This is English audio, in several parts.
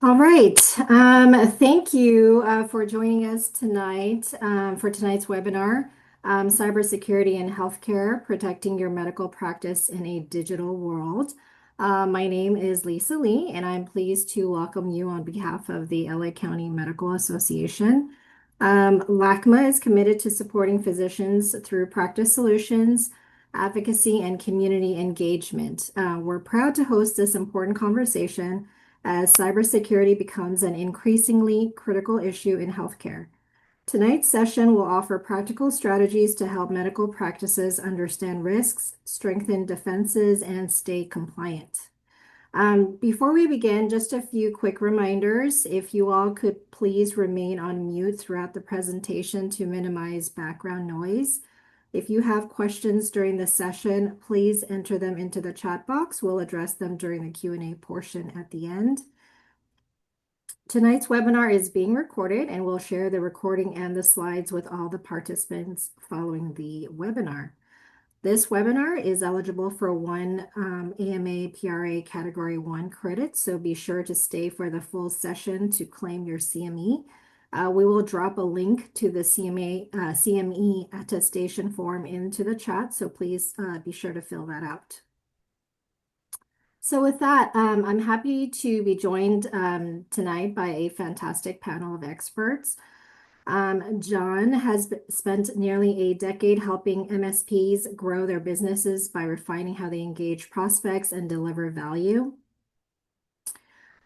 All right. Thank you for joining us tonight for tonight's webinar, Cybersecurity in Healthcare, Protecting Your Medical Practice in a Digital World. My name is Lisa Lee, and I'm pleased to welcome you on behalf of the LA County Medical Association. LACMA is committed to supporting physicians through practice solutions, advocacy, and community engagement. We're proud to host this important conversation as cybersecurity becomes an increasingly critical issue in healthcare. Tonight's session will offer practical strategies to help medical practices understand risks, strengthen defenses, and stay compliant. Before we begin, just a few quick reminders. If you all could please remain on mute throughout the presentation to minimize background noise. If you have questions during the session, please enter them into the chat box. We'll address them during the Q&A portion at the end. Tonight's webinar is being recorded, and we'll share the recording and the slides with all the participants following the webinar. This webinar is eligible for one AMA PRA Category 1 credit, so be sure to stay for the full session to claim your CME. We will drop a link to the CME attestation form into the chat, so please be sure to fill that out. So with that, I'm happy to be joined tonight by a fantastic panel of experts. John has spent nearly a decade helping MSPs grow their businesses by refining how they engage prospects and deliver value.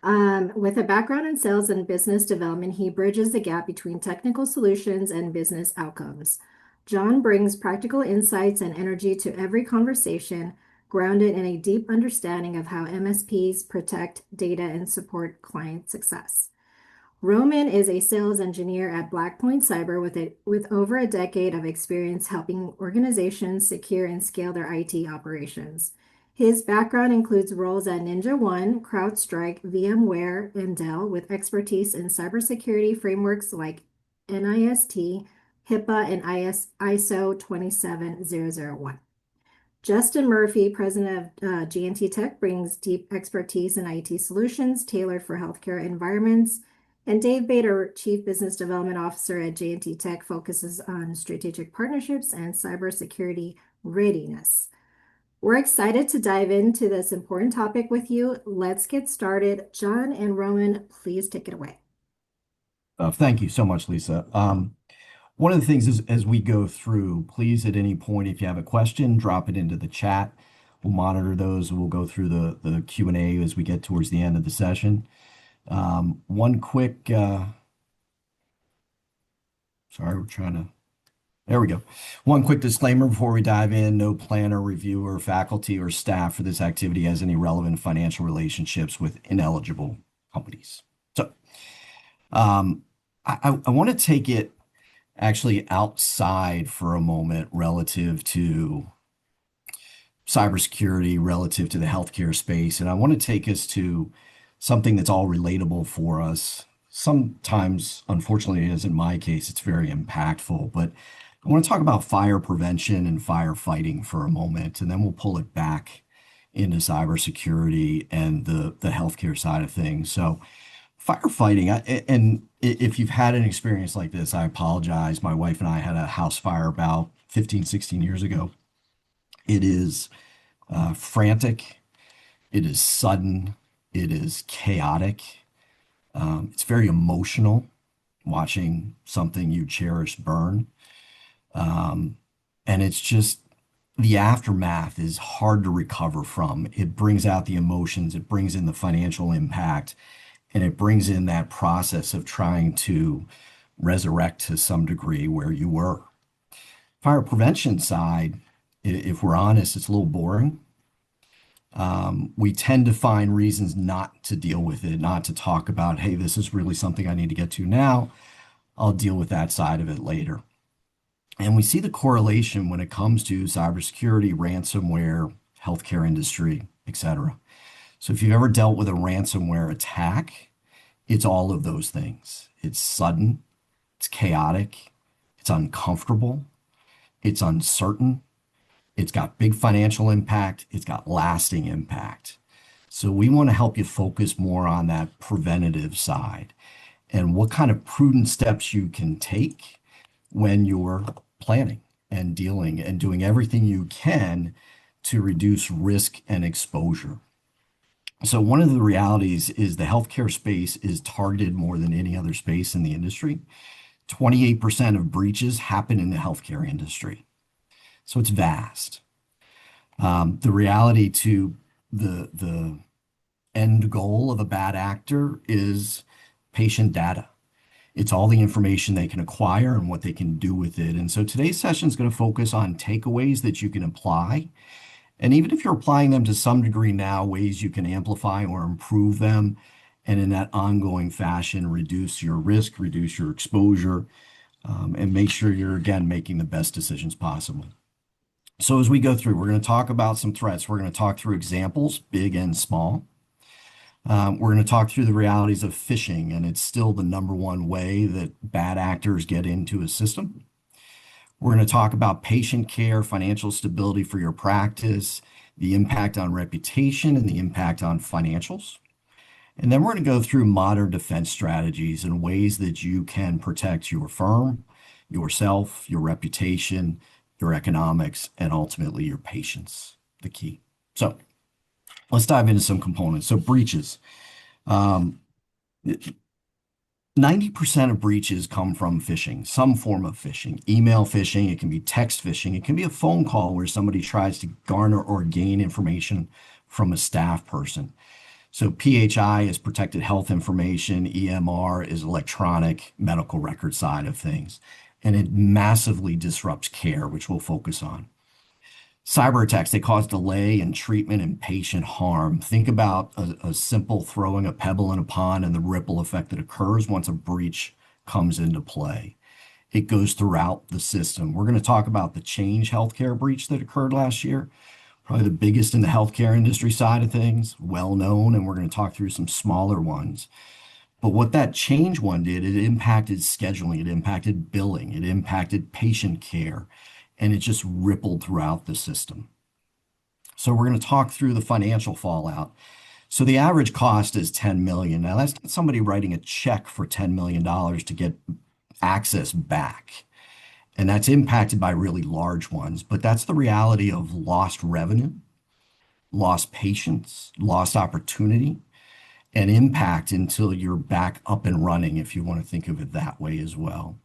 With a background in sales and business development, he bridges the gap between technical solutions and business outcomes. John brings practical insights and energy to every conversation, grounded in a deep understanding of how MSPs protect data and support client success. Roman is a sales engineer at Blackpoint Cyber with over a decade of experience helping organizations secure and scale their IT operations. His background includes roles at NinjaOne, CrowdStrike, VMware, and Dell, with expertise in cybersecurity frameworks like NIST, HIPAA, and ISO 27001. Justin Murphy, president of G&T Tech, brings deep expertise in IT solutions tailored for healthcare environments. And Dave Bader, chief business development officer at G&T Tech, focuses on strategic partnerships and cybersecurity readiness. We're excited to dive into this important topic with you. Let's get started. John and Roman, please take it away. Thank you so much, Lisa. One of the things is, as we go through, please at any point, if you have a question, drop it into the chat. We'll monitor those. We'll go through the Q&A as we get towards the end of the session. One quick, there we go. One quick disclaimer before we dive in: no planner, reviewer, faculty, or staff for this activity has any relevant financial relationships with ineligible companies. So I want to take it actually outside for a moment relative to cybersecurity, relative to the healthcare space. And I want to take us to something that's all relatable for us. Sometimes, unfortunately, as in my case, it's very impactful. But I want to talk about fire prevention and firefighting for a moment, and then we'll pull it back into cybersecurity and the healthcare side of things. So firefighting, and if you've had an experience like this, I apologize. My wife and I had a house fire about 15, 16 years ago. It is frantic. It is sudden. It is chaotic. It's very emotional watching something you cherish burn. And it's just the aftermath is hard to recover from. It brings out the emotions. It brings in the financial impact. And it brings in that process of trying to resurrect to some degree where you were. Fire prevention side, if we're honest, it's a little boring. We tend to find reasons not to deal with it, not to talk about, hey, this is really something I need to get to now. I'll deal with that side of it later. And we see the correlation when it comes to cybersecurity, ransomware, healthcare industry, etc. So if you've ever dealt with a ransomware attack, it's all of those things. It's sudden, it's chaotic, it's uncomfortable, it's uncertain, it's got big financial impact, it's got lasting impact. So we want to help you focus more on that preventative side and what kind of prudent steps you can take when you're planning and dealing and doing everything you can to reduce risk and exposure. So one of the realities is the healthcare space is targeted more than any other space in the industry. 28% of breaches happen in the healthcare industry. So it's vast. The reality to the end goal of a bad actor is patient data. It's all the information they can acquire and what they can do with it. And so today's session is going to focus on takeaways that you can apply. And even if you're applying them to some degree now, ways you can amplify or improve them, and in that ongoing fashion, reduce your risk, reduce your exposure, and make sure you're, again, making the best decisions possible. So as we go through, we're going to talk about some threats. We're going to talk through examples, big and small. We're going to talk through the realities of phishing, and it's still the number one way that bad actors get into a system. We're going to talk about patient care, financial stability for your practice, the impact on reputation, and the impact on financials. And then we're going to go through modern defense strategies and ways that you can protect your firm, yourself, your reputation, your economics, and ultimately your patients, the key. So let's dive into some components. So breaches. 90% of breaches come from phishing, some form of phishing, email phishing, it can be text phishing, it can be a phone call where somebody tries to garner or gain information from a staff person. So PHI is protected health information, EMR is electronic medical record side of things, and it massively disrupts care, which we'll focus on. Cyber attacks, they cause delay in treatment and patient harm. Think about a simple throwing a pebble in a pond and the ripple effect that occurs once a breach comes into play. It goes throughout the system. We're going to talk about the Change Healthcare breach that occurred last year, probably the biggest in the healthcare industry side of things, well known, and we're going to talk through some smaller ones. But what that Change one did, it impacted scheduling, it impacted billing, it impacted patient care, and it just rippled throughout the system. So we're going to talk through the financial fallout. So the average cost is $10 million. Now that's not somebody writing a check for $10 million to get access back. And that's impacted by really large ones, but that's the reality of lost revenue, lost patients, lost opportunity, and impact until you're back up and running, if you want to think of it that way as well.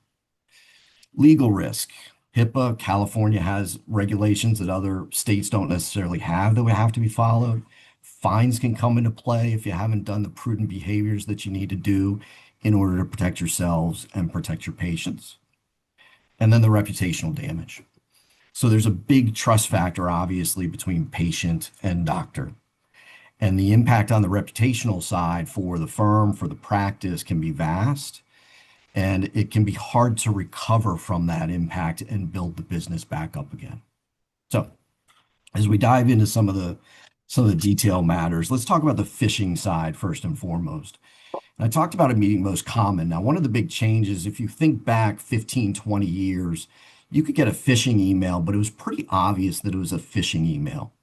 Legal risk. HIPAA, California has regulations that other states don't necessarily have that would have to be followed. Fines can come into play if you haven't done the prudent behaviors that you need to do in order to protect yourselves and protect your patients. And then the reputational damage. So there's a big trust factor, obviously, between patient and doctor. And the impact on the reputational side for the firm, for the practice can be vast. And it can be hard to recover from that impact and build the business back up again. So as we dive into some of the detail matters, let's talk about the phishing side first and foremost. And I talked about it being most common. Now, one of the big changes, if you think back 15, 20 years, you could get a phishing email, but it was pretty obvious that it was a phishing email.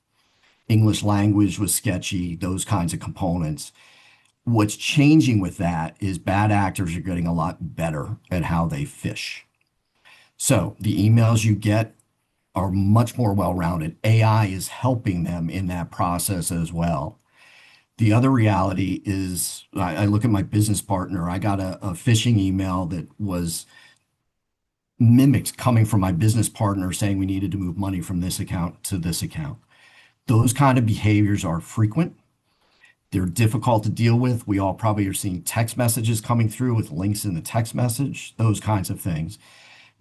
English language was sketchy, those kinds of components. What's changing with that is bad actors are getting a lot better at how they phish. So the emails you get are much more well-rounded. AI is helping them in that process as well. The other reality is I look at my business partner. I got a phishing email that was mimicked coming from my business partner saying we needed to move money from this account to this account. Those kind of behaviors are frequent. They're difficult to deal with. We all probably are seeing text messages coming through with links in the text message, those kinds of things.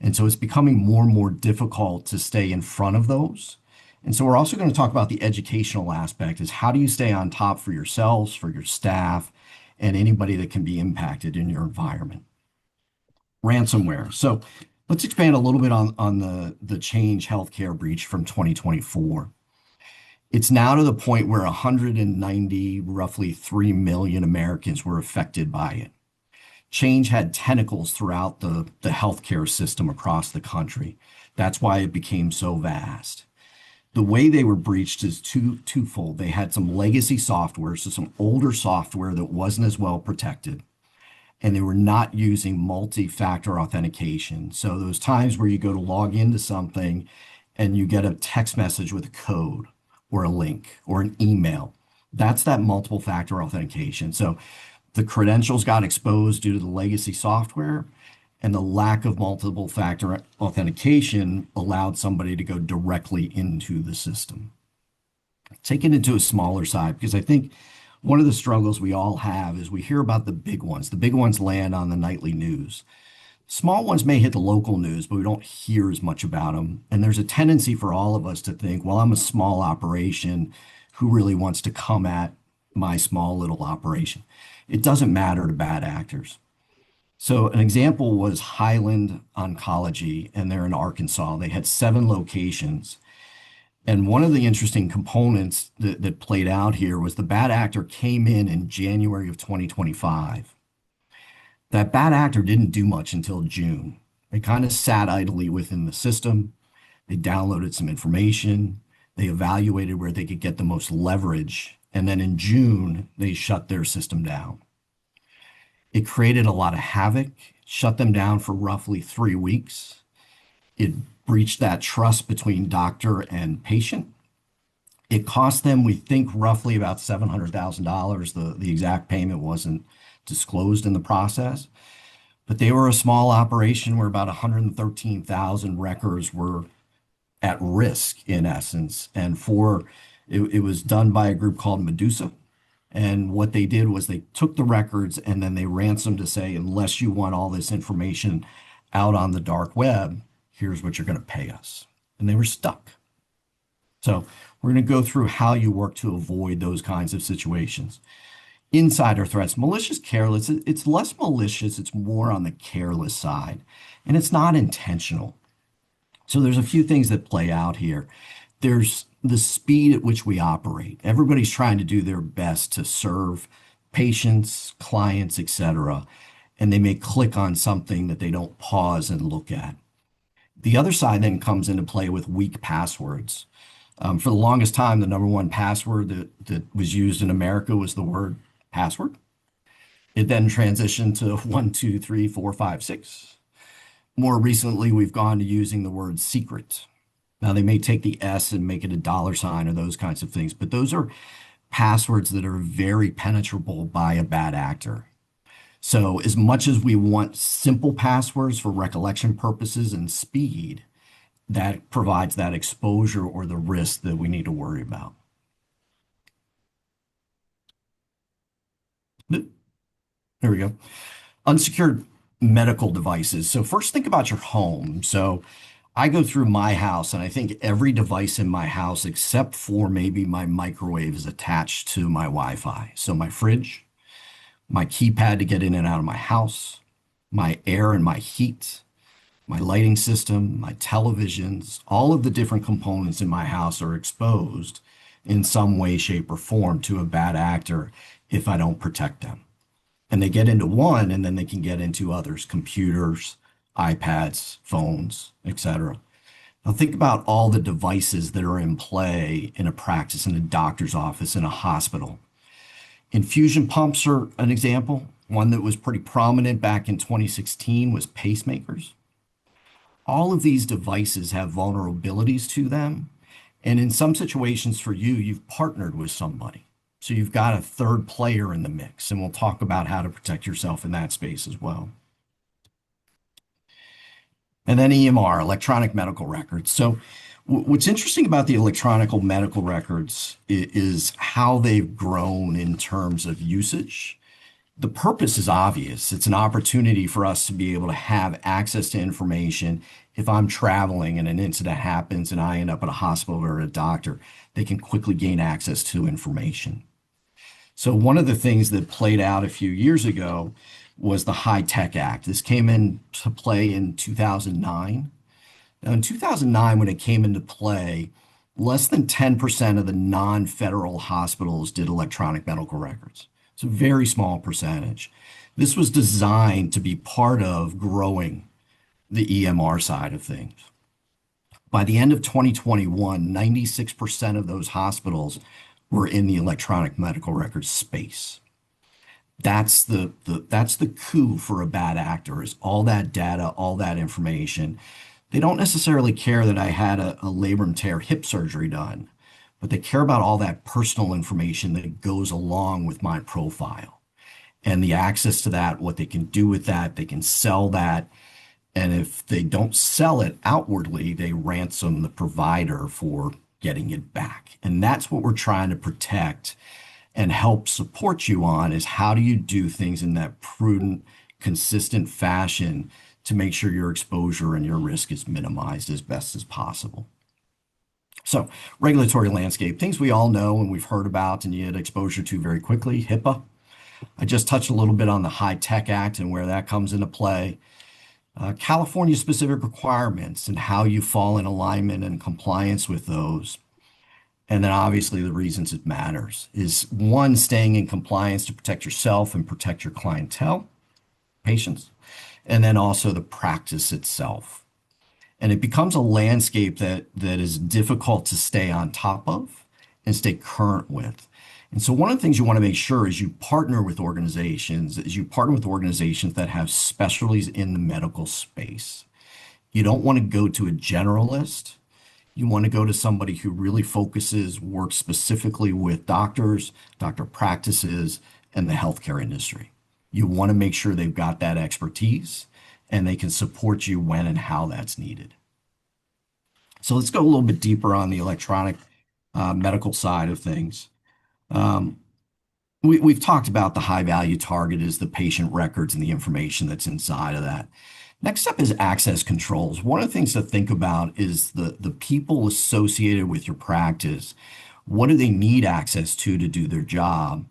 And so it's becoming more and more difficult to stay in front of those. And so we're also going to talk about the educational aspect is how do you stay on top for yourselves, for your staff, and anybody that can be impacted in your environment. Ransomware. So let's expand a little bit on the Change Healthcare breach from 2024. It's now to the point where 190, roughly 3 million Americans were affected by it. Change had tentacles throughout the healthcare system across the country. That's why it became so vast. The way they were breached is twofold. They had some legacy software, so some older software that wasn't as well protected, and they were not using multi-factor authentication. So those times where you go to log into something and you get a text message with a code or a link or an email, that's that multiple factor authentication. So the credentials got exposed due to the legacy software, and the lack of multiple factor authentication allowed somebody to go directly into the system. Take it into a smaller side, because I think one of the struggles we all have is we hear about the big ones. The big ones land on the nightly news. Small ones may hit the local news, but we don't hear as much about them. And there's a tendency for all of us to think, well, I'm a small operation. Who really wants to come at my small little operation? It doesn't matter to bad actors. So an example was Highland Oncology, and they're in Arkansas. They had 7 locations. And one of the interesting components that played out here was the bad actor came in January of 2025. That bad actor didn't do much until June. They kind of sat idly within the system. They downloaded some information. They evaluated where they could get the most leverage. And then in June, they shut their system down. It created a lot of havoc, shut them down for roughly 3 weeks. It breached that trust between doctor and patient. It cost them, we think, roughly about $700,000. The exact payment wasn't disclosed in the process, but they were a small operation where about 113,000 records were at risk in essence. And it was done by a group called Medusa. And what they did was they took the records and then they ransomed to say, unless you want all this information out on the dark web, here's what you're going to pay us. And they were stuck. So we're going to go through how you work to avoid those kinds of situations. Insider threats, malicious, careless. It's less malicious. It's more on the careless side. And it's not intentional. So there's a few things that play out here. There's the speed at which we operate. Everybody's trying to do their best to serve patients, clients, etc. And they may click on something that they don't pause and look at. The other side then comes into play with weak passwords. For the longest time, the number one password that was used in America was the word password. It then transitioned to 1, 2, 3, 4, 5, 6. More recently, we've gone to using the word secret. Now, they may take the S and make it a $ or those kinds of things, but those are passwords that are very penetrable by a bad actor. So as much as we want simple passwords for recollection purposes and speed, that provides that exposure or the risk that we need to worry about. There we go. Unsecured medical devices. So first think about your home. So I go through my house and I think every device in my house, except for maybe my microwave, is attached to my Wi-Fi. So my fridge, my keypad to get in and out of my house, my air and my heat, my lighting system, my televisions, all of the different components in my house are exposed in some way, shape, or form to a bad actor if I don't protect them. And they get into one and then they can get into others, computers, iPads, phones, etc. Now think about all the devices that are in play in a practice, in a doctor's office, in a hospital. Infusion pumps are an example. One that was pretty prominent back in 2016 was pacemakers. All of these devices have vulnerabilities to them. And in some situations for you, you've partnered with somebody. So you've got a third player in the mix. And we'll talk about how to protect yourself in that space as well. And then EMR, electronic medical records. So what's interesting about the electronic medical records is how they've grown in terms of usage. The purpose is obvious. It's an opportunity for us to be able to have access to information. If I'm traveling and an incident happens and I end up at a hospital or a doctor, they can quickly gain access to information. So one of the things that played out a few years ago was the High-Tech Act. This came into play in 2009. Now, in 2009, when it came into play, less than 10% of the non-federal hospitals did electronic medical records. It's a very small percentage. This was designed to be part of growing the EMR side of things. By the end of 2021, 96% of those hospitals were in the electronic medical records space. That's the coup for a bad actor is all that data, all that information. They don't necessarily care that I had a labrum tear hip surgery done, but they care about all that personal information that goes along with my profile and the access to that, what they can do with that. They can sell that. And if they don't sell it outwardly, they ransom the provider for getting it back. And that's what we're trying to protect and help support you on is how do you do things in that prudent, consistent fashion to make sure your exposure and your risk is minimized as best as possible. So, regulatory landscape, things we all know and we've heard about and you get exposure to very quickly. HIPAA. I just touched a little bit on the High Tech Act and where that comes into play. California specific requirements and how you fall in alignment and compliance with those. And then obviously the reasons it matters is one, staying in compliance to protect yourself and protect your clientele, patients, and then also the practice itself. And it becomes a landscape that is difficult to stay on top of and stay current with. And so one of the things you want to make sure is you partner with organizations, that have specialties in the medical space. You don't want to go to a generalist. You want to go to somebody who really focuses, works specifically with doctors, doctor practices, and the healthcare industry. You want to make sure they've got that expertise and they can support you when and how that's needed. So let's go a little bit deeper on the electronic medical side of things. Um, we've talked about the high value target is the patient records and the information that's inside of that. Next up is access controls. One of the things to think about is the people associated with your practice. What do they need access to do their job?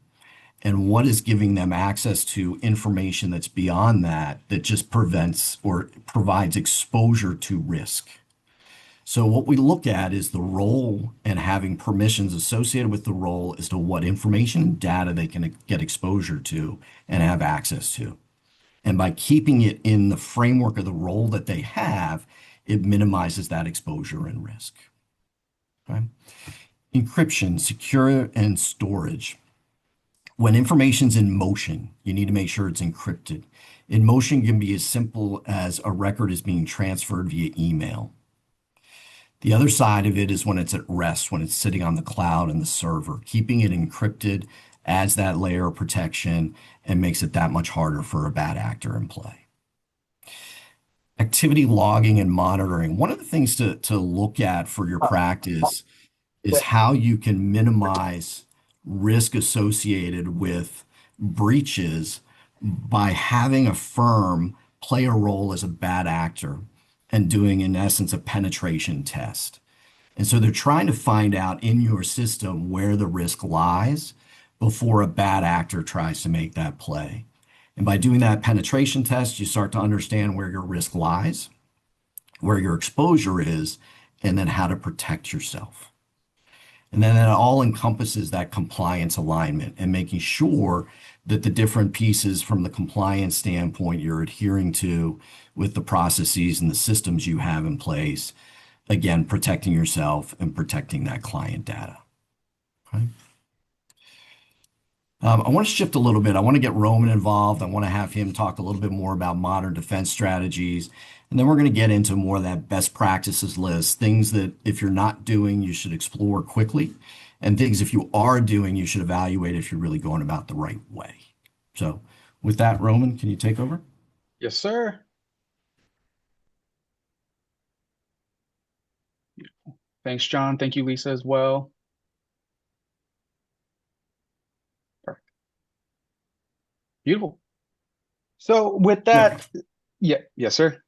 And what is giving them access to information that's beyond that that just prevents or provides exposure to risk? So what we look at is the role and having permissions associated with the role as to what information and data they can get exposure to and have access to. And by keeping it in the framework of the role that they have, it minimizes that exposure and risk. Okay? Encryption, secure, and storage. When information's in motion, you need to make sure it's encrypted. In motion can be as simple as a record is being transferred via email. The other side of it is when it's at rest, when it's sitting on the cloud and the server. Keeping it encrypted adds that layer of protection and makes it that much harder for a bad actor in play. Activity logging and monitoring. One of the things to look at for your practice is how you can minimize risk associated with breaches by having a firm play a role as a bad actor and doing, in essence, a penetration test. And so they're trying to find out in your system where the risk lies before a bad actor tries to make that play. And by doing that penetration test, you start to understand where your risk lies, where your exposure is, and then how to protect yourself. And then it all encompasses that compliance alignment and making sure that the different pieces from the compliance standpoint you're adhering to with the processes and the systems you have in place, again, protecting yourself and protecting that client data. Okay. I want to shift a little bit. I want to get Roman involved. I want to have him talk a little bit more about modern defense strategies. And then we're going to get into more of that best practices list, things that if you're not doing, you should explore quickly, and things if you are doing, you should evaluate if you're really going about the right way. So with that, Roman, can you take over? Yes, sir. Thanks, John. Thank you, Lisa, as well. Perfect. Beautiful. So with Yeah. that, yeah, yes, sir.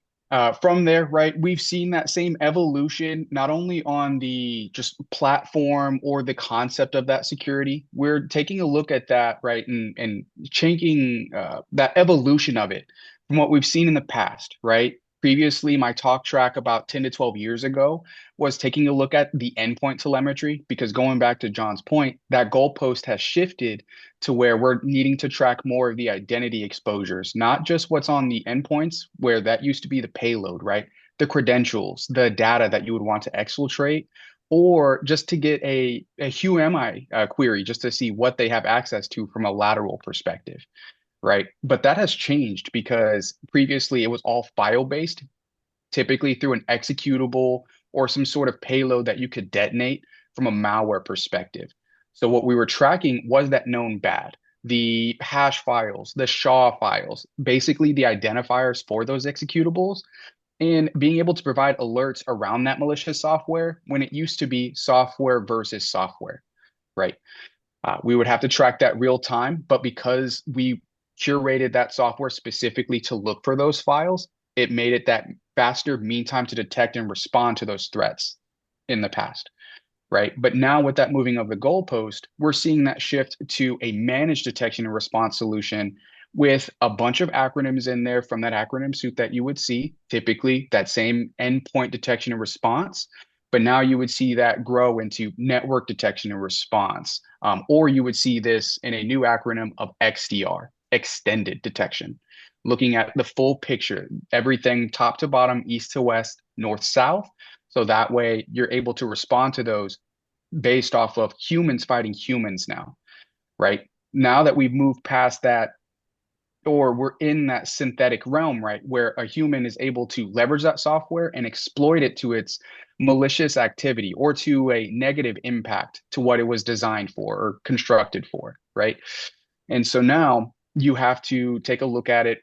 From there, right, we've seen that same evolution, not only on the just platform or the concept of that security. We're taking a look at that, right, and changing that evolution of it from what we've seen in the past, right? Previously, my talk track about 10 to 12 years ago was taking a look at the endpoint telemetry, because going back to John's point, that goalpost has shifted to where we're needing to track more of the identity exposures, not just what's on the endpoints, where that used to be the payload, right? the credentials, the data that you would want to exfiltrate, or just to get a who am I query just to see what they have access to from a lateral perspective, right? But that has changed because previously it was all file based, typically through an executable or some sort of payload that you could detonate from a malware perspective. So what we were tracking was that known bad, the hash files, the SHA files, basically the identifiers for those executables, and being able to provide alerts around that malicious software when it used to be software versus software, right? We would have to track that real time, but because we curated that software specifically to look for those files, it made it that faster mean time to detect and respond to those threats in the past, right? But now with that moving of the goalpost, we're seeing that shift to a managed detection and response solution with a bunch of acronyms in there from that acronym suite that you would see, typically that same endpoint detection and response. But now you would see that grow into network detection and response. Or you would see this in a new acronym of XDR, extended detection, looking at the full picture, everything top to bottom, east to west, north, south. So that way you're able to respond to those based off of humans fighting humans now, right? Now that we've moved past that, or we're in that synthetic realm, right, where a human is able to leverage that software and exploit it to its malicious activity or to a negative impact to what it was designed for or constructed for, right? And so now you have to take a look at it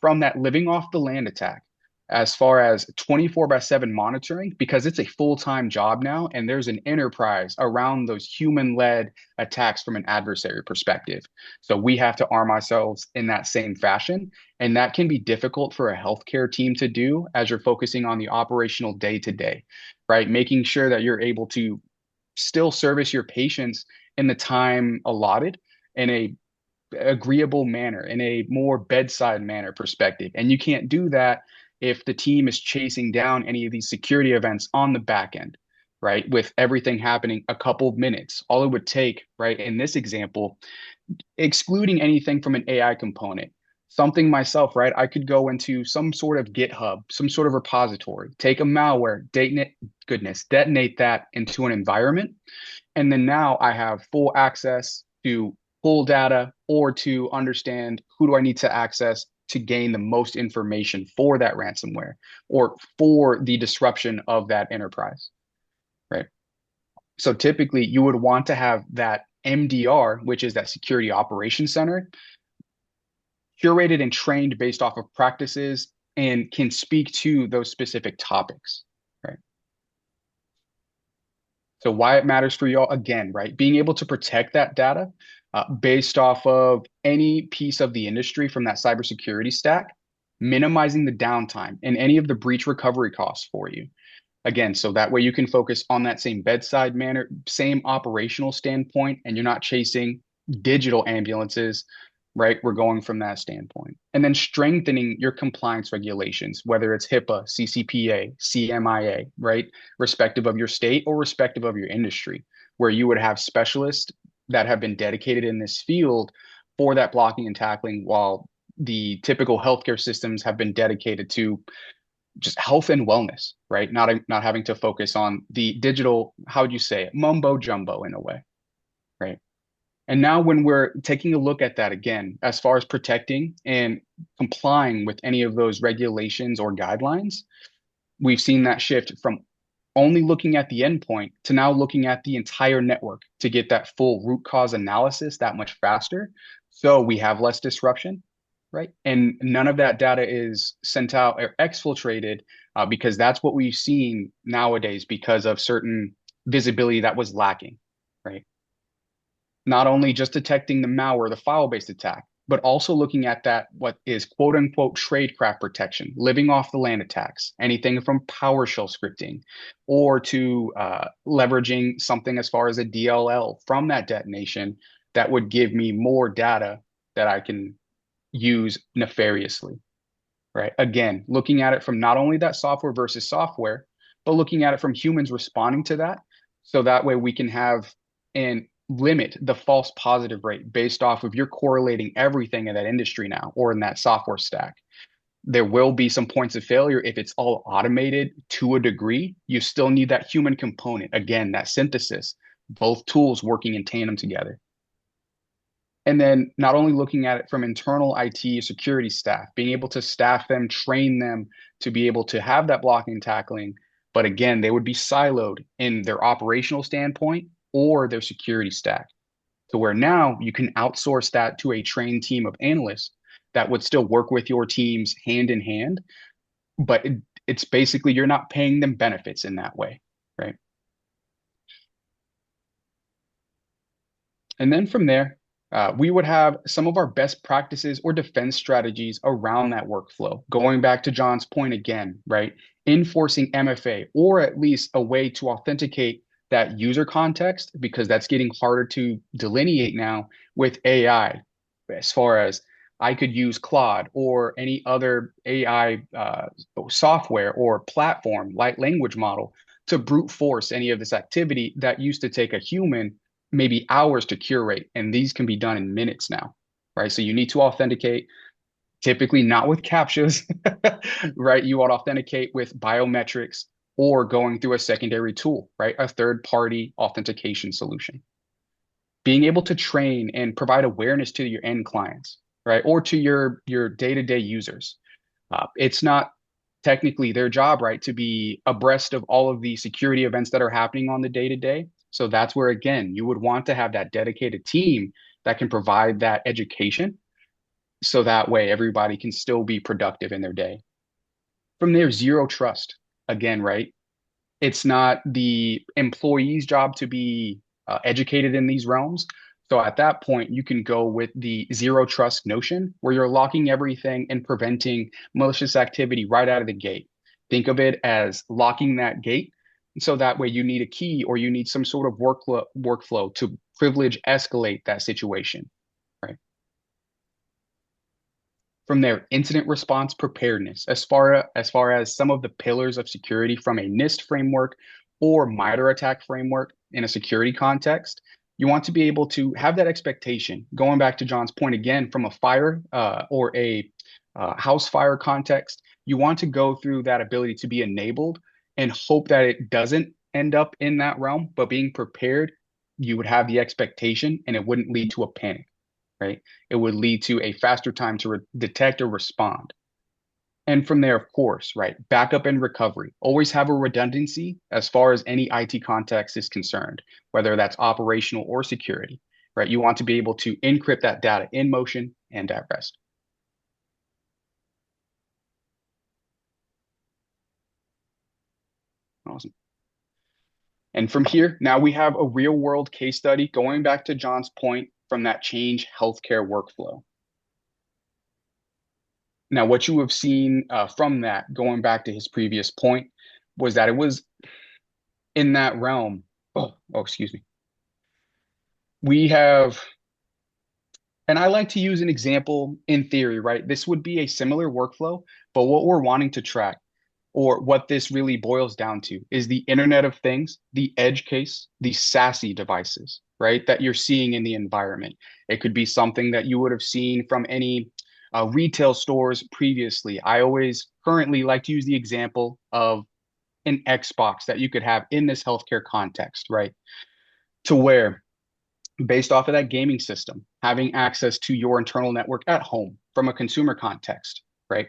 from that living off the land attack as far as 24/7 monitoring, because it's a full-time job now, and there's an enterprise around those human-led attacks from an adversary perspective. So we have to arm ourselves in that same fashion, and that can be difficult for a healthcare team to do as you're focusing on the operational day-to-day, right? Making sure that you're able to still service your patients in the time allotted in a agreeable manner, in a more bedside manner perspective. And you can't do that if the team is chasing down any of these security events on the back end, right? With everything happening a couple of minutes. All it would take, right, in this example, excluding anything from an AI component, something myself, right? I could go into some sort of GitHub, some sort of repository, take a malware, detonate that into an environment. And then now I have full access to pull data or to understand who do I need to access to gain the most information for that ransomware or for the disruption of that enterprise, right? So typically you would want to have that MDR, which is that security operations center, curated and trained based off of practices and can speak to those specific topics, right? So why it matters for y'all, again, right? Being able to protect that data based off of any piece of the industry from that cybersecurity stack, minimizing the downtime and any of the breach recovery costs for you. Again, so that way you can focus on that same bedside manner, same operational standpoint, and you're not chasing digital ambulances, right? We're going from that standpoint. And then strengthening your compliance regulations, whether it's HIPAA, CCPA, CMIA, right? Respective of your state or respective of your industry, where you would have specialists that have been dedicated in this field for that blocking and tackling, while the typical healthcare systems have been dedicated to just health and wellness, right? Not having to focus on the digital, how would you say it, mumbo jumbo in a way, right? And now when we're taking a look at that again, as far as protecting and complying with any of those regulations or guidelines, we've seen that shift from only looking at the endpoint to now looking at the entire network to get that full root cause analysis that much faster. So we have less disruption, right? And none of that data is sent out or exfiltrated because that's what we've seen nowadays because of certain visibility that was lacking, right? Not only just detecting the malware, the file-based attack, but also looking at that, what is quote unquote tradecraft protection, living off the land attacks, anything from PowerShell scripting, or to leveraging something as far as a DLL from that detonation that would give me more data that I can use nefariously, right? Again, looking at it from not only that software versus software, but looking at it from humans responding to that. So that way we can have and limit the false positive rate based off of you're correlating everything in that industry now or in that software stack. there will be some points of failure if it's all automated to a degree. You still need that human component. Again, that synthesis, both tools working in tandem together. And then not only looking at it from internal IT security staff, being able to staff them, train them to be able to have that blocking and tackling. But again, they would be siloed in their operational standpoint or their security stack. To where now you can outsource that to a trained team of analysts that would still work with your teams hand in hand, but it's basically you're not paying them benefits in that way, right? And then from there, we would have some of our best practices or defense strategies around that workflow. Going back to John's point again, right? Enforcing MFA or at least a way to authenticate that user context, because that's getting harder to delineate now with AI. As far as I could use Claude or any other AI software or platform, like language model, to brute force any of this activity that used to take a human maybe hours to curate, and these can be done in minutes now, right? So you need to authenticate, typically not with captchas, right? You would authenticate with biometrics or going through a secondary tool, right? A third-party authentication solution. Being able to train and provide awareness to your end clients, right? Or to your day-to-day users. It's not technically their job, right, to be abreast of all of the security events that are happening on the day-to-day. So that's where, again, you would want to have that dedicated team that can provide that education. So that way everybody can still be productive in their day. From there, zero trust. Again, right? It's not the employee's job to be educated in these realms. So at that point, you can go with the zero trust notion where you're locking everything and preventing malicious activity right out of the gate. Think of it as locking that gate. So that way you need a key or you need some sort of workflow to privilege escalate that situation, right? From there, incident response preparedness, as far as some of the pillars of security from a NIST framework or MITRE ATT&CK framework in a security context, you want to be able to have that expectation. Going back to John's point again, from a fire or a house fire context, you want to go through that ability to be enabled and hope that it doesn't end up in that realm, but being prepared, you would have the expectation and it wouldn't lead to a panic, right? It would lead to a faster time to detect or respond. And from there, of course, right, backup and recovery. Always have a redundancy as far as any IT context is concerned, whether that's operational or security, right? You want to be able to encrypt that data in motion and at rest. Awesome. And from here, now we have a real world case study going back to John's point from that change healthcare workflow. Now, what you have seen from that, going back to his previous point, was that it was in that realm. Excuse me. We have, and I like to use an example in theory, right? This would be a similar workflow, but what we're wanting to track, or what this really boils down to, is the Internet of Things, the edge case, the SASE devices, right? That you're seeing in the environment. It could be something that you would have seen from any retail stores previously. I always currently like to use the example of an Xbox that you could have in this healthcare context, right? To where, based off of that gaming system, having access to your internal network at home from a consumer context, right?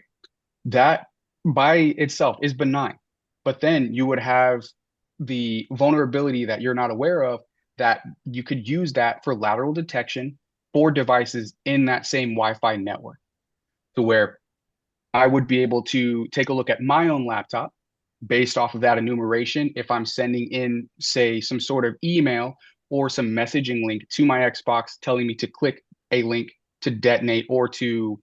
That by itself is benign. But then you would have the vulnerability that you're not aware of, that you could use that for lateral detection for devices in that same Wi-Fi network, to where I would be able to take a look at my own laptop based off of that enumeration. If I'm sending in, say, some sort of email or some messaging link to my Xbox telling me to click a link to detonate or to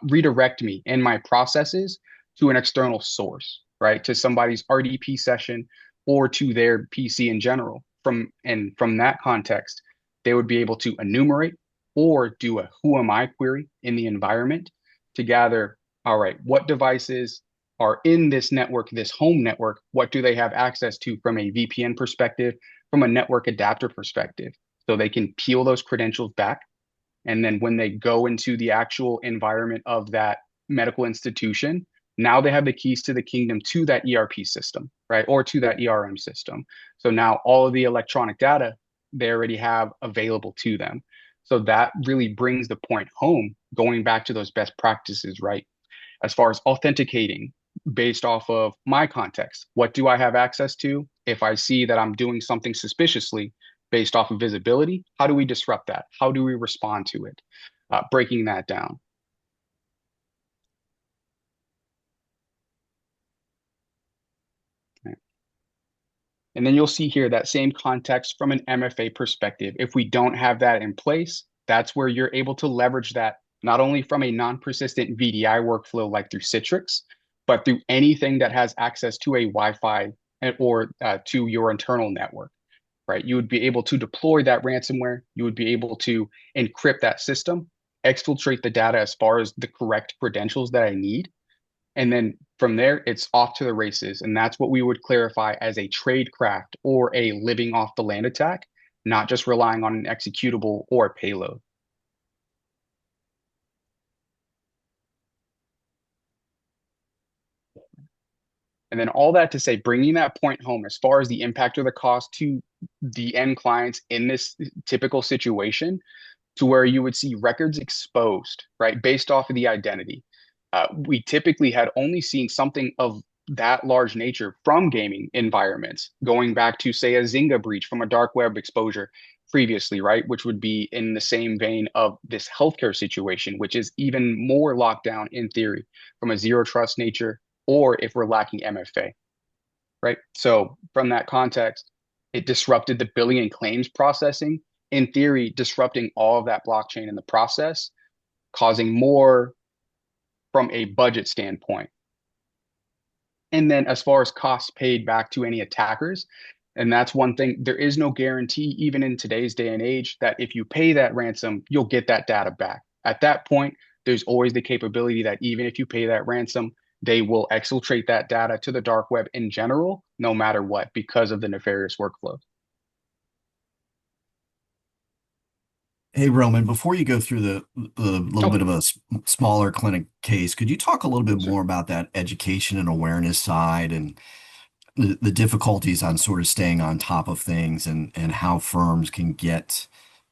redirect me in my processes to an external source, right? To somebody's RDP session or to their PC in general. From that context, they would be able to enumerate or do a who am I query in the environment to gather, all right, what devices are in this network, this home network? What do they have access to from a VPN perspective, from a network adapter perspective? So they can peel those credentials back. And then when they go into the actual environment of that medical institution, now they have the keys to the kingdom to that ERP system, right? Or to that ERM system. So now all of the electronic data they already have available to them. So that really brings the point home, going back to those best practices, right? As far as authenticating based off of my context, what do I have access to? If I see that I'm doing something suspiciously based off of visibility, how do we disrupt that? How do we respond to it? Breaking that down. And then you'll see here that same context from an MFA perspective. If we don't have that in place, that's where you're able to leverage that not only from a non-persistent VDI workflow like through Citrix, but through anything that has access to a Wi-Fi or to your internal network, right? You would be able to deploy that ransomware. You would be able to encrypt that system, exfiltrate the data as far as the correct credentials that I need, and then from there, it's off to the races. And that's what we would clarify as a tradecraft or a living off the land attack, not just relying on an executable or a payload. And then all that to say, bringing that point home as far as the impact or the cost to the end clients in this typical situation, to where you would see records exposed, right, based off of the identity. We typically had only seen something of that large nature from gaming environments, going back to, say, a Zynga breach from a dark web exposure previously, right, which would be in the same vein of this healthcare situation, which is even more locked down in theory from a zero trust nature, or if we're lacking MFA, right? So from that context, it disrupted the billing and claims processing, in theory, disrupting all of that blockchain in the process, causing more from a budget standpoint. And then as far as costs paid back to any attackers, and that's one thing, there is no guarantee, even in today's day and age, that if you pay that ransom, you'll get that data back. At that point, there's always the capability that even if you pay that ransom, they will exfiltrate that data to the dark web in general, no matter what, because of the nefarious workflow. Hey, Roman, before you go through the little bit Oh, of a smaller clinic case, could you talk a little bit sure. more about that education and awareness side and the difficulties on sort of staying on top of things and how firms can get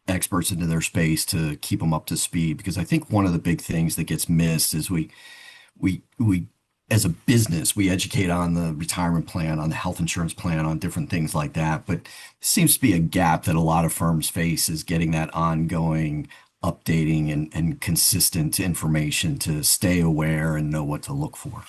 experts into their space to keep them up to speed? Because I think one of the big things that gets missed is we as a business, we educate on the retirement plan, on the health insurance plan, on different things like that. But it seems to be a gap that a lot of firms face is getting that ongoing updating and consistent information to stay aware and know what to look for.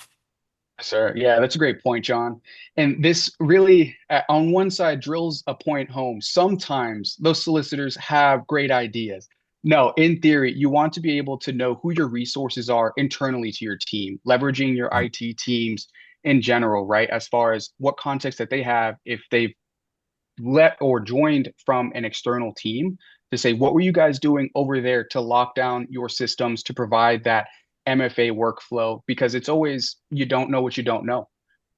Sir, yeah, that's a great point, John. And this really, on one side, drills a point home. Sometimes those solicitors have great ideas. No, in theory, you want to be able to know who your resources are internally to your team, leveraging your Right. IT teams in general, right? As far as what context that they have, if they've let or joined from an external team, to say, what were you guys doing over there to lock down your systems to provide that MFA workflow? Because it's always, you don't know what you don't know,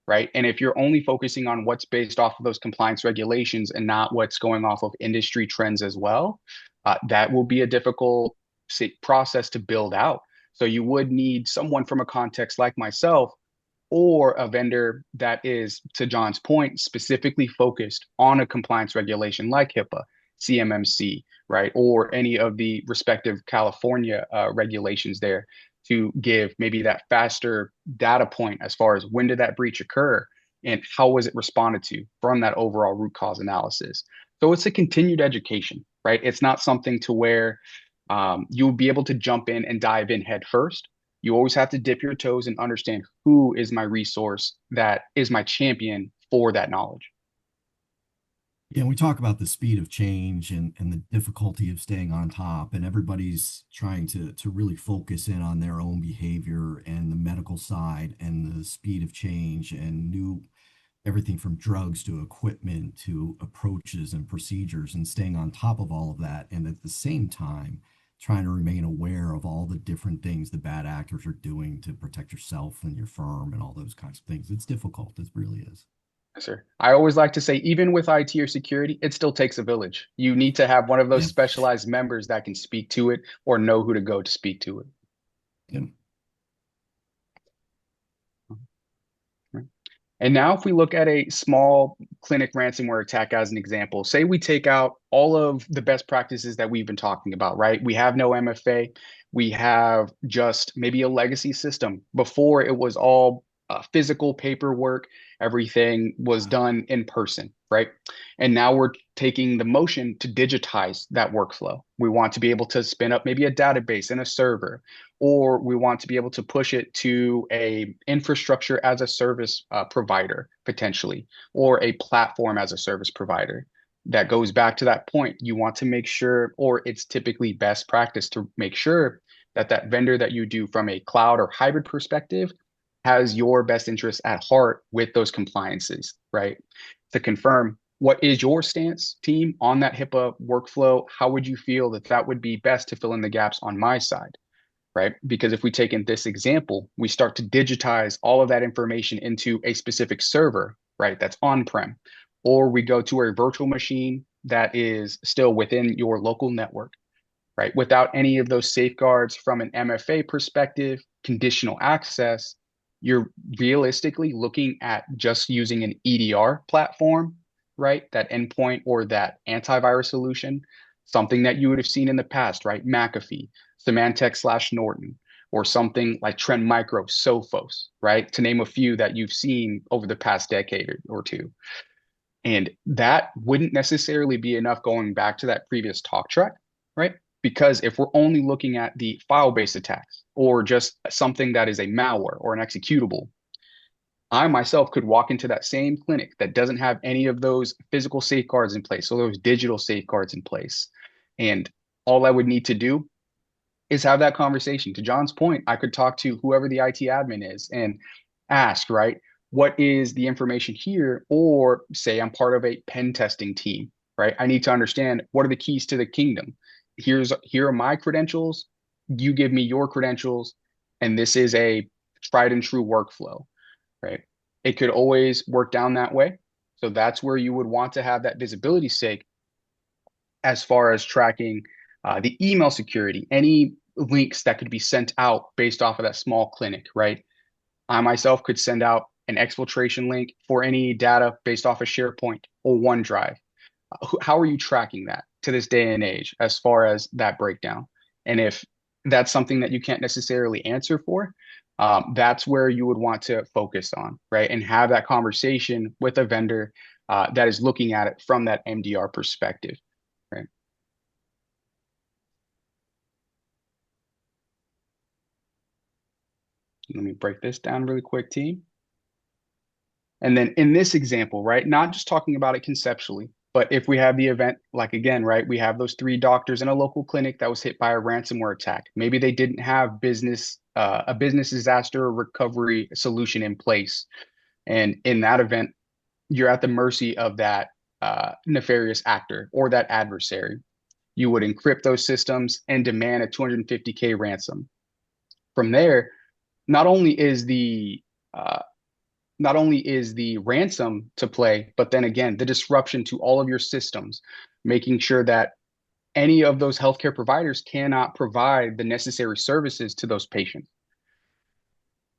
right? And if you're only focusing on what's based off of those compliance regulations and not what's going off of industry trends as well, that will be a difficult process to build out. So you would need someone from a context like myself, or a vendor that is, to John's point, specifically focused on a compliance regulation like HIPAA, CMMC, right? Or any of the respective California regulations there, to give maybe that faster data point as far as when did that breach occur and how was it responded to from that overall root cause analysis. So it's a continued education, right? It's not something to where you'll be able to jump in and dive in head first. You always have to dip your toes and understand who is my resource that is my champion for that knowledge. Yeah, we talk about the speed of change and the difficulty of staying on top, and everybody's trying to really focus in on their own behavior and the medical side and the speed of change and new everything from drugs to equipment to approaches and procedures and staying on top of all of that. And at the same time, trying to remain aware of all the different things the bad actors are doing to protect yourself and your firm and all those kinds of things. It's difficult. It really is. Yes, sir. I always like to say, even with IT or security, it still takes a village. You need to have one of those Yeah. specialized members that can speak to it or know who to go to speak to it. Yeah. And now, if we look at a small clinic ransomware attack as an example, say we take out all of the best practices that we've been talking about, right? We have no MFA. We have just maybe a legacy system. Before it was all physical paperwork, everything was done in person, right? And now we're taking the motion to digitize that workflow. We want to be able to spin up maybe a database and a server, or we want to be able to push it to a infrastructure as a service provider potentially, or a platform as a service provider. That goes back to that point. You want to make sure, or it's typically best practice to make sure that that vendor that you do from a cloud or hybrid perspective has your best interests at heart with those compliances, right? To confirm, what is your stance, team, on that HIPAA workflow? How would you feel that that would be best to fill in the gaps on my side? Right? Because if we take in this example, we start to digitize all of that information into a specific server, right? That's on-prem, or we go to a virtual machine that is still within your local network, right? Without any of those safeguards from an MFA perspective, conditional access, you're realistically looking at just using an EDR platform, right? That endpoint or that antivirus solution, something that you would have seen in the past, right? McAfee, Symantec slash Norton, or something like Trend Micro, Sophos, right? To name a few that you've seen over the past decade or two. And that wouldn't necessarily be enough going back to that previous talk track, right? Because if we're only looking at the file-based attacks or just something that is a malware or an executable, I myself could walk into that same clinic that doesn't have any of those physical safeguards in place, so those digital safeguards in place. And all I would need to do is have that conversation. To John's point, I could talk to whoever the IT admin is and ask, right, what is the information here? Or say I'm part of a pen testing team, right? I need to understand what are the keys to the kingdom. Here are my credentials. You give me your credentials, and this is a tried and true workflow, right? It could always work down that way. So that's where you would want to have that visibility sake as far as tracking the email security, any links that could be sent out based off of that small clinic, right? I myself could send out an exfiltration link for any data based off of SharePoint or OneDrive. How are you tracking that to this day and age as far as that breakdown? And if that's something that you can't necessarily answer for, that's where you would want to focus on, right? And have that conversation with a vendor that is looking at it from that MDR perspective, right? Let me break this down really quick, team. And then in this example, right, not just talking about it conceptually, but if we have the event, like again, right, we have those three doctors in a local clinic that was hit by a ransomware attack. Maybe they didn't have a business disaster recovery solution in place. And in that event, you're at the mercy of that nefarious actor or that adversary. You would encrypt those systems and demand a 250K ransom. From there, not only is the uh, not only is the ransom to play, but then again, the disruption to all of your systems, making sure that any of those healthcare providers cannot provide the necessary services to those patients,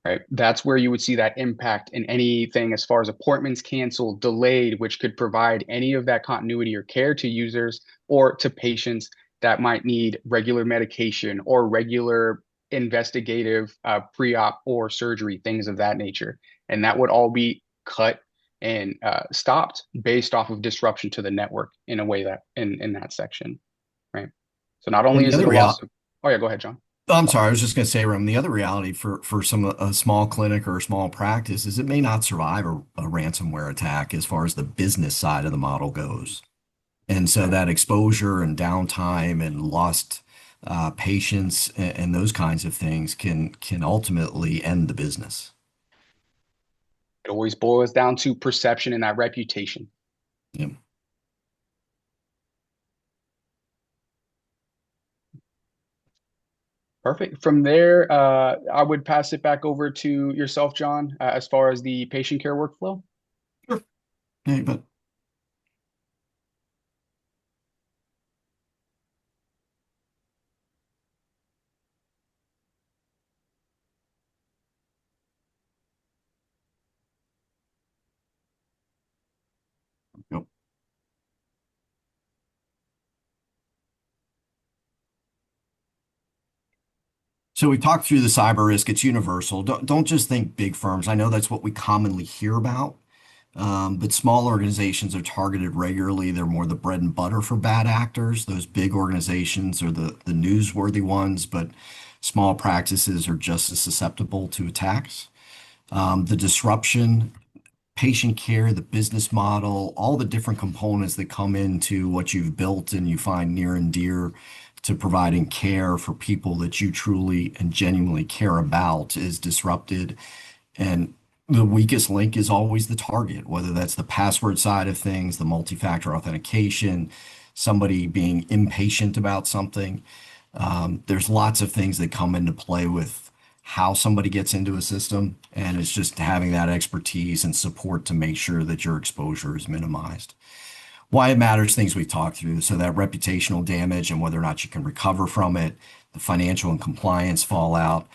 right? That's where you would see that impact in anything as far as appointments canceled, delayed, which could provide any of that continuity or care to users or to patients that might need regular medication or regular investigative pre-op or surgery, things of that nature. And that would all be cut and stopped based off of disruption to the network in a way that in that section, right? So not And only the is it other a loss reality, of, oh yeah, go ahead, John. I'm sorry, I was just going to say, Ram, the other reality for some a small clinic or a small practice is it may not survive a ransomware attack as far as the business side of the model goes. And so that exposure and downtime and lost patients and those kinds of things can ultimately end the business. It always boils down to perception and that reputation. Yeah. Perfect. From there, I would pass it back over to yourself, John, as far as the patient care workflow. Sure. Yeah, but Yep. So we talked through the cyber risk. It's universal. Don't just think big firms. I know that's what we commonly hear about, but small organizations are targeted regularly. They're more the bread and butter for bad actors. Those big organizations are the newsworthy ones, but small practices are just as susceptible to attacks. The disruption, patient care, the business model, all the different components that come into what you've built and you find near and dear to providing care for people that you truly and genuinely care about is disrupted. And the weakest link is always the target, whether that's the password side of things, the multi-factor authentication, somebody being impatient about something. There's lots of things that come into play with how somebody gets into a system, and it's just having that expertise and support to make sure that your exposure is minimized. Why it matters, things we've talked through. So that reputational damage and whether or not you can recover from it, the financial and compliance fallout.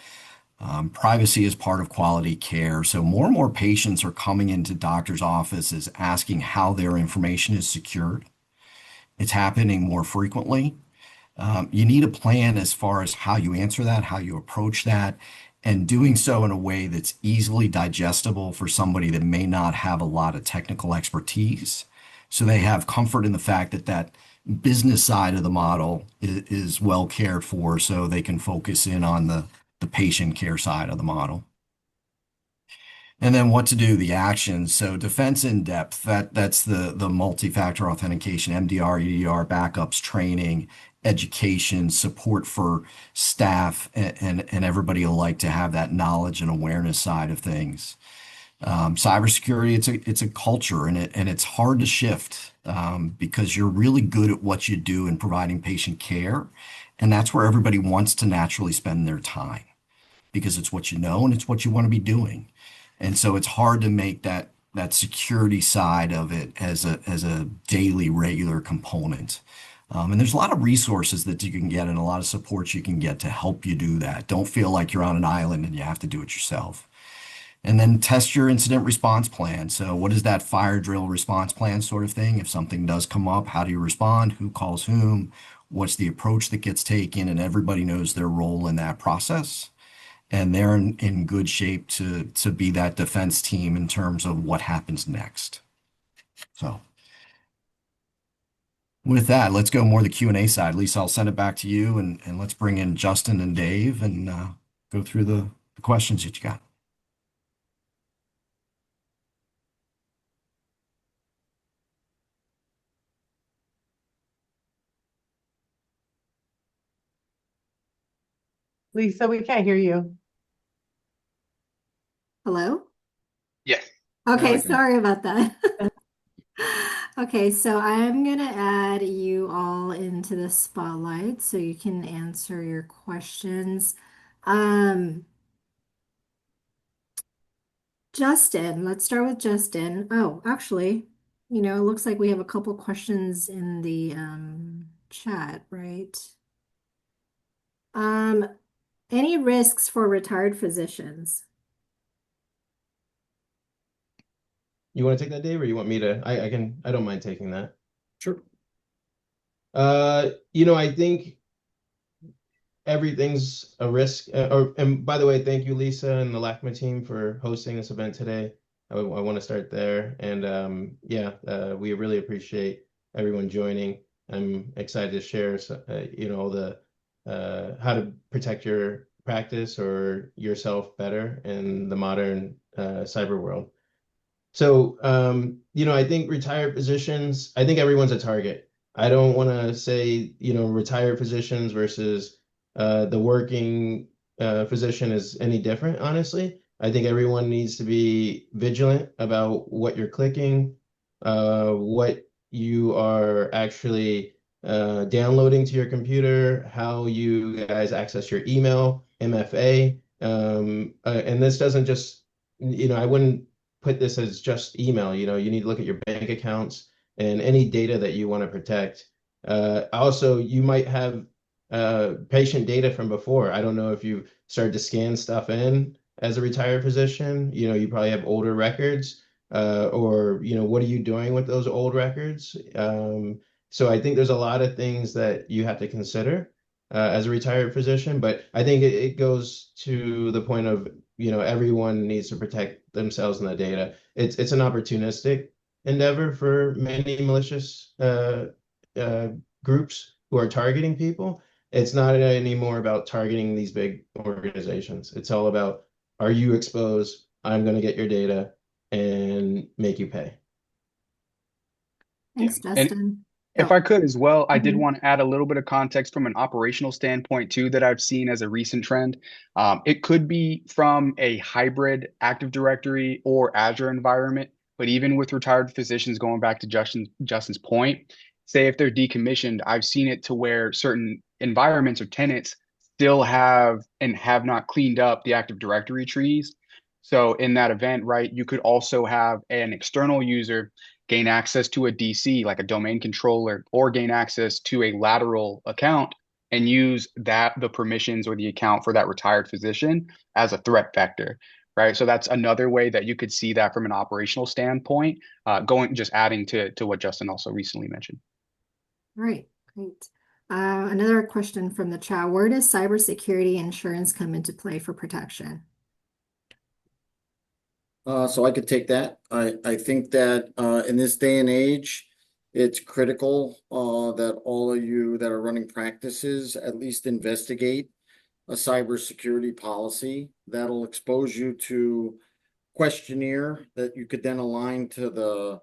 Privacy is part of quality care. So more and more patients are coming into doctors' offices asking how their information is secured. It's happening more frequently. You need a plan as far as how you answer that, how you approach that, and doing so in a way that's easily digestible for somebody that may not have a lot of technical expertise. So they have comfort in the fact that that business side of the model is well cared for, so they can focus in on the patient care side of the model. And then what to do, the actions. So defense in depth, that's the multi-factor authentication, MDR, EDR, backups, training, education, support for staff and everybody alike to have that knowledge and awareness side of things. Cybersecurity, it's a culture and it's hard to shift because you're really good at what you do in providing patient care. And that's where everybody wants to naturally spend their time because it's what you know and it's what you want to be doing. And so it's hard to make that security side of it as a daily regular component. And there's a lot of resources that you can get and a lot of supports you can get to help you do that. Don't feel like you're on an island and you have to do it yourself. And then test your incident response plan. So what is that fire drill response plan sort of thing? If something does come up, how do you respond? Who calls whom? What's the approach that gets taken? And everybody knows their role in that process. And they're in good shape to be that defense team in terms of what happens next. So with that, let's go more the Q&A side. Lisa, I'll send it back to you and let's bring in Justin and Dave and go through the questions that you got. Lisa, we can't hear you. Hello? Yes. Okay, I can. sorry about that. Okay, so I'm gonna add you all into the spotlight so you can answer your questions. Um, Justin, let's start with Justin. Oh, actually, it looks like we have a couple questions in the chat, right? Um, any risks for retired physicians? You want to take that, Dave, or you want me to? I can. I don't mind taking that. Sure. I think everything's a risk. And by the way, thank you, Lisa and the LACMA team for hosting this event today. I want to start there. And we really appreciate everyone joining. I'm excited to share, the how to protect your practice or yourself better in the modern cyber world. So, I think retired physicians, I think everyone's a target. I don't want to say, retired physicians versus the working physician is any different, honestly. I think everyone needs to be vigilant about what you're clicking, what you are actually downloading to your computer, how you guys access your email, MFA. And this doesn't just, I wouldn't put this as just email. You need to look at your bank accounts and any data that you want to protect. Also, you might have patient data from before. I don't know if you started to scan stuff in as a retired physician. You probably have older records. or what are you doing with those old records? So I think there's a lot of things that you have to consider as a retired physician, but I think it goes to the point of, everyone needs to protect themselves and the data. It's an opportunistic endeavor for many malicious uh, groups who are targeting people. It's not anymore about targeting these big organizations. It's all about, are you exposed? I'm going to get your data and make you pay. Yeah. Thanks, And Justin. if Oh, I could as well, I did mhm. want to add a little bit of context from an operational standpoint too that I've seen as a recent trend. It could be from a hybrid Active Directory or Azure environment, but even with retired physicians, going back to Justin's point, say if they're decommissioned, I've seen it to where certain environments or tenants still have and have not cleaned up the Active Directory trees. So in that event, right, you could also have an external user gain access to a DC, like a domain controller, or gain access to a lateral account and use the permissions or the account for that retired physician as a threat vector, right? So that's another way that you could see that from an operational standpoint, just adding to what Justin also recently mentioned. All right, great. Another question from the chat. Where does cybersecurity insurance come into play for protection? So I could take that. I think that in this day and age, it's critical that all of you that are running practices at least investigate a cybersecurity policy that'll expose you to questionnaire that you could then align to the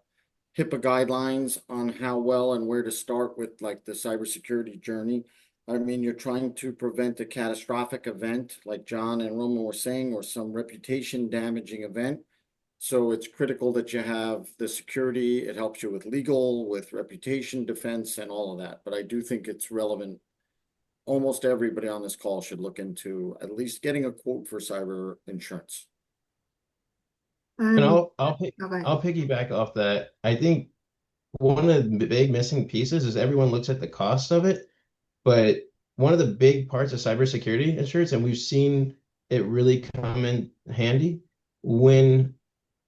HIPAA guidelines on how well and where to start with like the cybersecurity journey. I mean, you're trying to prevent a catastrophic event like John and Roman were saying, or some reputation damaging event. So it's critical that you have the security. It helps you with legal, with reputation defense, and all of that. But I do think it's relevant. Almost everybody on this call should look into at least getting a quote for cyber insurance. And Um, okay. I'll piggyback off that. I think one of the big missing pieces is everyone looks at the cost of it, but one of the big parts of cybersecurity insurance, and we've seen it really come in handy when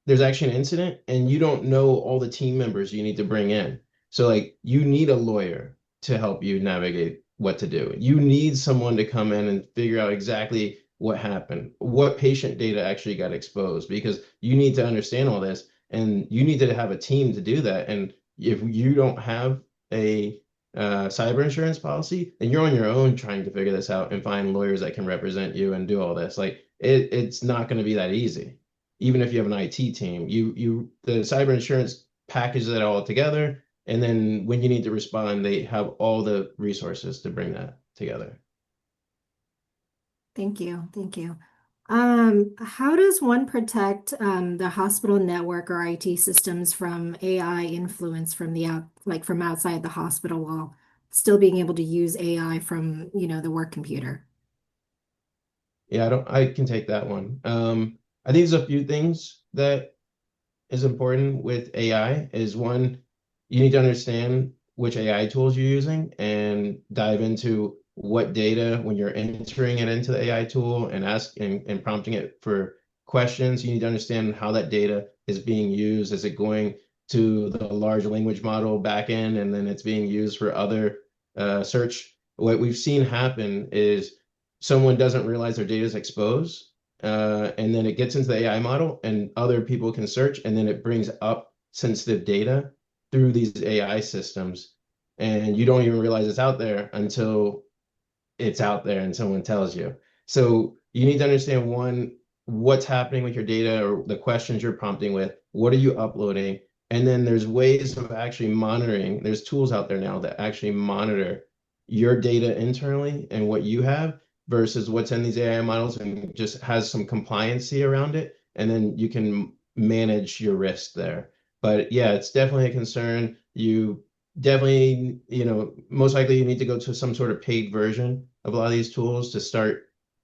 there's actually an incident and you don't know all the team members you need to bring in. So like you need a lawyer to help you navigate what to do. You need someone to come in and figure out exactly what happened, what patient data actually got exposed, because you need to understand all this and you need to have a team to do that. And if you don't have a cyber insurance policy, then you're on your own trying to figure this out and find lawyers that can represent you and do all this. Like it's not going to be that easy even if you have an IT team, the cyber insurance packages it all together, and then when you need to respond, they have all the resources to bring that together. Thank you. Thank you. How does one protect the hospital network or IT systems from AI influence from from outside the hospital while still being able to use AI from, the work computer? Yeah, I can take that one. I think there's a few things that is important with AI is one, you need to understand which AI tools you're using and dive into what data when you're entering it into the AI tool and and prompting it for questions. You need to understand how that data is being used. Is it going to the large language model backend and then it's being used for other search? What we've seen happen is someone doesn't realize their data is exposed and then it gets into the AI model and other people can search and then it brings up sensitive data through these AI systems. And you don't even realize it's out there until it's out there and someone tells you. So you need to understand one, what's happening with your data or the questions you're prompting with, what are you uploading? And then there's ways of actually monitoring. There's tools out there now that actually monitor your data internally and what you have versus what's in these AI models and just has some compliancy around it. And then you can manage your risk there. But yeah, it's definitely a concern. You definitely, most likely you need to go to some sort of paid version of a lot of these tools to start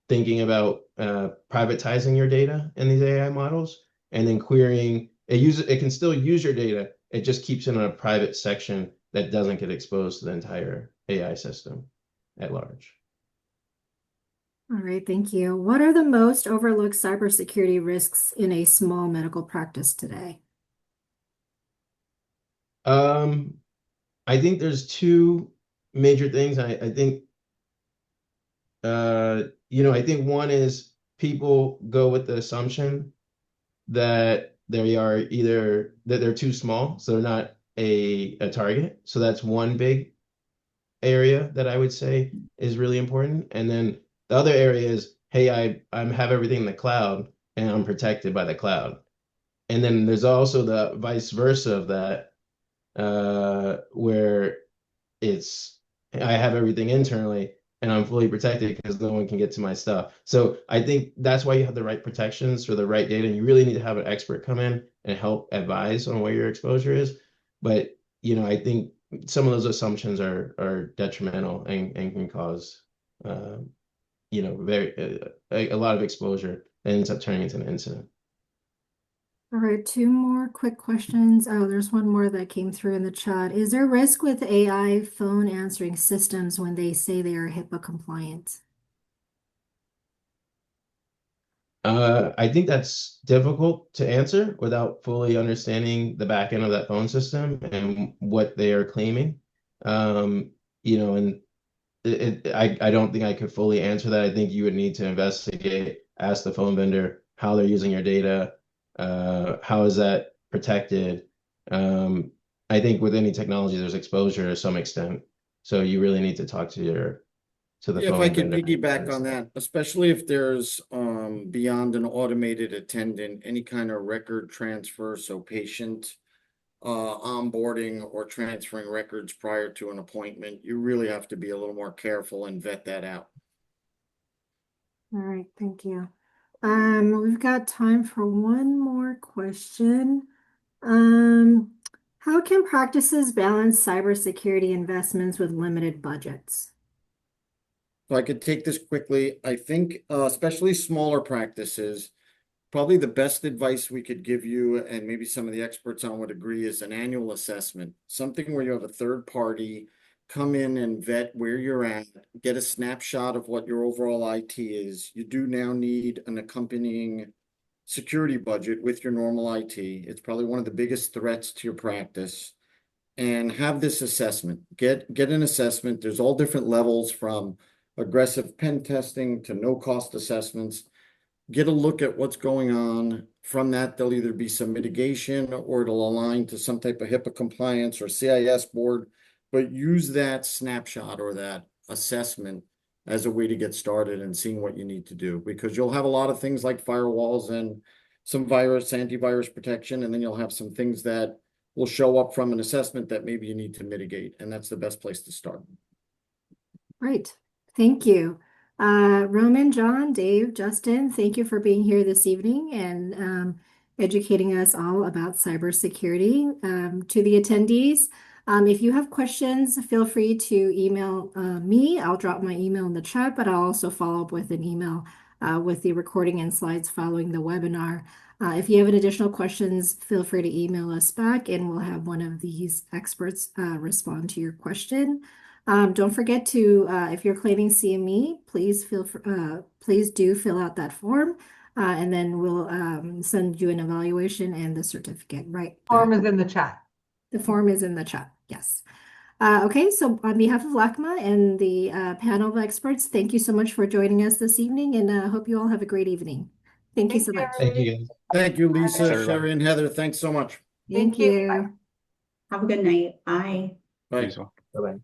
thinking about privatizing your data in these AI models and then querying it can still use your data. It just keeps it in a private section that doesn't get exposed to the entire AI system at large. All right, thank you. What are the most overlooked cybersecurity risks in a small medical practice today? I think there's two major things. I think I think one is people go with the assumption that they are either that they're too small, so they're not a target. So that's one big area that I would say is really important. And then the other area is, hey, I have everything in the cloud and I'm protected by the cloud. And then there's also the vice versa of that, where it's I have everything internally and I'm fully protected because no one can get to my stuff. So I think that's why you have the right protections for the right data. And you really need to have an expert come in and help advise on where your exposure is. But I think some of those assumptions are detrimental and can cause very a lot of exposure that ends up turning into an incident. All right, two more quick questions. Oh, there's one more that came through in the chat. Is there risk with AI phone answering systems when they say they are HIPAA compliant? I think that's difficult to answer without fully understanding the back end of that phone system and what they are claiming. And I don't think I could fully answer that. I think you would need to investigate, ask the phone vendor how they're using your data, how is that protected. I think with any technology, there's exposure to some extent. So you really need to talk to the Yeah, if I phone could vendor. piggyback on that, especially if there's beyond an automated attendant, any kind of record transfer, so patient onboarding or transferring records prior to an appointment, you really have to be a little more careful and vet that out. All right, thank you. We've got time for one more question. How can practices balance cybersecurity investments with limited budgets? So I could take this quickly. I think, especially smaller practices, probably the best advice we could give you, and maybe some of the experts on would agree, is an annual assessment. Something where you have a third party come in and vet where you're at, get a snapshot of what your overall IT is. You do now need an accompanying security budget with your normal IT. It's probably one of the biggest threats to your practice. And have this assessment. Get an assessment. There's all different levels from aggressive pen testing to no cost assessments. Get a look at what's going on. From that, there'll either be some mitigation or it'll align to some type of HIPAA compliance or CIS board, but use that snapshot or that assessment as a way to get started and seeing what you need to do, because you'll have a lot of things like firewalls and some antivirus protection, and then you'll have some things that will show up from an assessment that maybe you need to mitigate, and that's the best place to start. Right. Thank you. Roman, John, Dave, Justin, thank you for being here this evening and educating us all about cybersecurity. To the attendees, if you have questions, feel free to email me. I'll drop my email in the chat, but I'll also follow up with an email with the recording and slides following the webinar. If you have any additional questions, feel free to email us back and we'll have one of these experts respond to your question. Don't forget to, if you're claiming CME, please do fill out that form, and then we'll send you an evaluation and the certificate. Right. Form is in the chat. The form is in the chat. Yes. Okay. So on behalf of LACMA and the panel of experts, thank you so much for joining us this evening, and I hope you all have a great evening. Thank you so much. Thank you, guys. Thank you, Lisa, Thanks, everybody. Sherry, and Heather. Thanks so much. Thank you. Have a good night. Bye. Bye. You as well. Bye-bye.